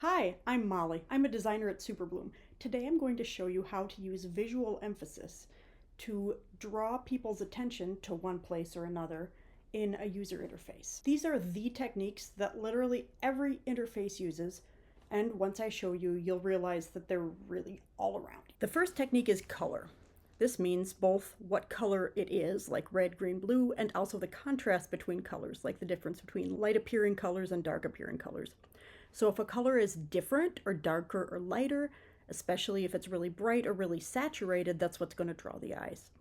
Hi, I'm Molly. I'm a designer at Superbloom. Today I'm going to show you how to use visual emphasis to draw people's attention to one place or another in a user interface. These are the techniques that literally every interface uses, and once I show you, you'll realize that they're really all around. The first technique is color. This means both what color it is, like red, green, blue, and also the contrast between colors, like the difference between light appearing colors and dark appearing colors. So if a color is different or darker or lighter, especially if it's really bright or really saturated, that's what's going to draw the eyes.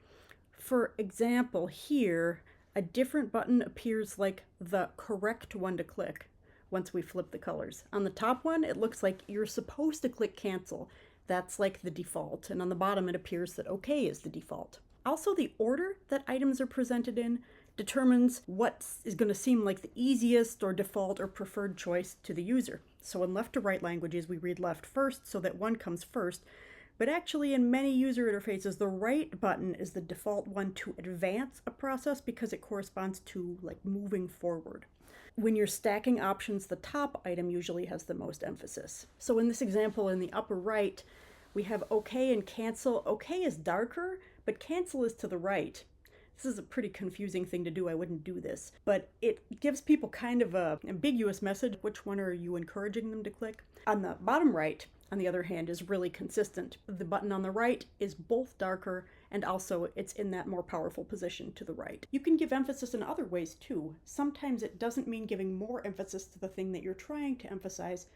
For example, here, a different button appears like the correct one to click once we flip the colors. On the top one, it looks like you're supposed to click cancel. That's like the default. And on the bottom, it appears that OK is the default. Also, the order that items are presented in determines what is going to seem like the easiest or default or preferred choice to the user. So in left to right languages, we read left first so that one comes first. But actually, in many user interfaces, the right button is the default one to advance a process because it corresponds to like moving forward. When you're stacking options, the top item usually has the most emphasis. So in this example in the upper right, we have OK and cancel. OK is darker, but cancel is to the right. This is a pretty confusing thing to do. I wouldn't do this, but it gives people kind of a ambiguous message. Which one are you encouraging them to click? On the bottom right, on the other hand, is really consistent. The button on the right is both darker and also it's in that more powerful position to the right. You can give emphasis in other ways too. Sometimes it doesn't mean giving more emphasis to the thing that you're trying to emphasize,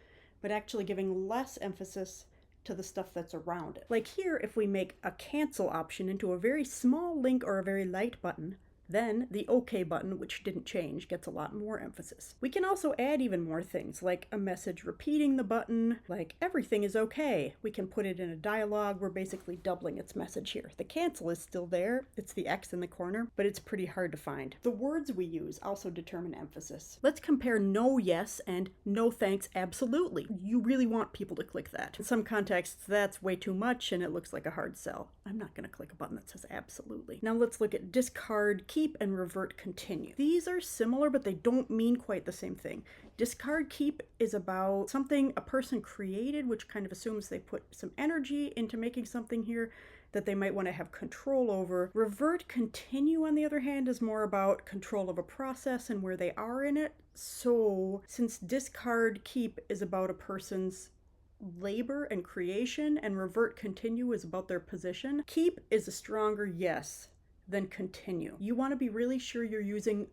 but actually giving less emphasis to the stuff that's around it. Like here, if we make a cancel option into a very small link or a very light button, then the OK button, which didn't change, gets a lot more emphasis. We can also add even more things, like a message repeating the button, like everything is OK. We can put it in a dialogue. We're basically doubling its message here. The cancel is still there. It's the X in the corner, but it's pretty hard to find. The words we use also determine emphasis. Let's compare no yes and no thanks absolutely. You really want people to click that. In some contexts, that's way too much and it looks like a hard sell. I'm not going to click a button that says absolutely. Now let's look at discard, keep, and revert continue. These are similar, but they don't mean quite the same thing. Discard keep is about something a person created, which kind of assumes they put some energy into making something here that they might want to have control over. Revert continue, on the other hand, is more about control of a process and where they are in it. So since discard keep is about a person's labor and creation, and revert continue is about their position, keep is a stronger yes than continue. You want to be really sure you're using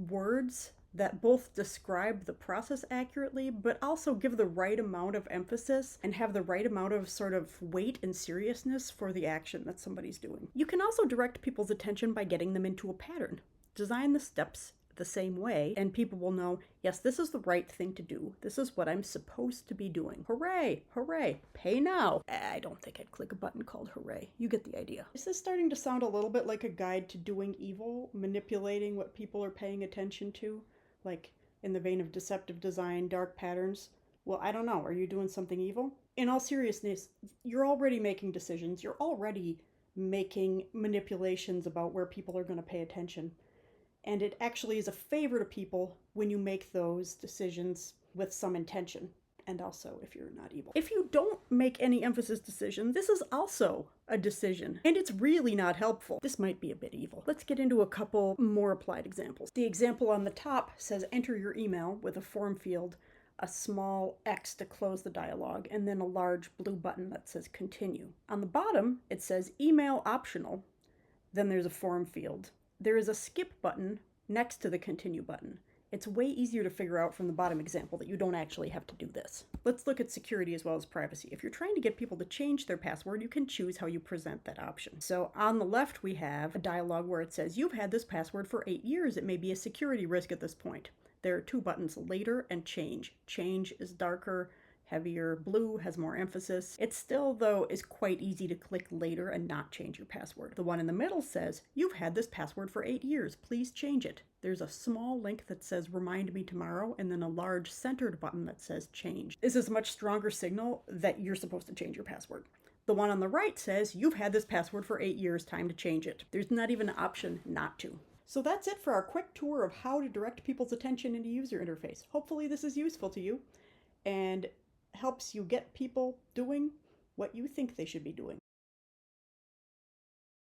words that both describe the process accurately, but also give the right amount of emphasis and have the right amount of sort of weight and seriousness for the action that somebody's doing. You can also direct people's attention by getting them into a pattern. Design the steps the same way, and people will know, yes, this is the right thing to do. This is what I'm supposed to be doing. Hooray, hooray, pay now. I don't think I'd click a button called hooray. You get the idea. Is this starting to sound a little bit like a guide to doing evil, manipulating what people are paying attention to? Like in the vein of deceptive design, dark patterns? Well, I don't know. Are you doing something evil? In all seriousness, you're already making decisions. You're already making manipulations about where people are going to pay attention. And it actually is a favor to people when you make those decisions with some intention. And also, if you're not evil. If you don't make any emphasis decision, this is also a decision. And it's really not helpful. This might be a bit evil. Let's get into a couple more applied examples. The example on the top says enter your email with a form field, a small X to close the dialogue, and then a large blue button that says continue. On the bottom, it says email optional. Then there's a form field. There is a skip button next to the continue button. It's way easier to figure out from the bottom example that you don't actually have to do this. Let's look at security as well as privacy. If you're trying to get people to change their password, you can choose how you present that option. So on the left, we have a dialog where it says, you've had this password for 8 years. It may be a security risk at this point. There are two buttons, later and change. Change is darker, heavier. Blue has more emphasis. It still, though, is quite easy to click later and not change your password. The one in the middle says, you've had this password for 8 years. Please change it. There's a small link that says remind me tomorrow, and then a large centered button that says change. This is a much stronger signal that you're supposed to change your password. The one on the right says, you've had this password for 8 years, time to change it. There's not even an option not to. So that's it for our quick tour of how to direct people's attention in a user interface. Hopefully this is useful to you. And helps you get people doing what you think they should be doing.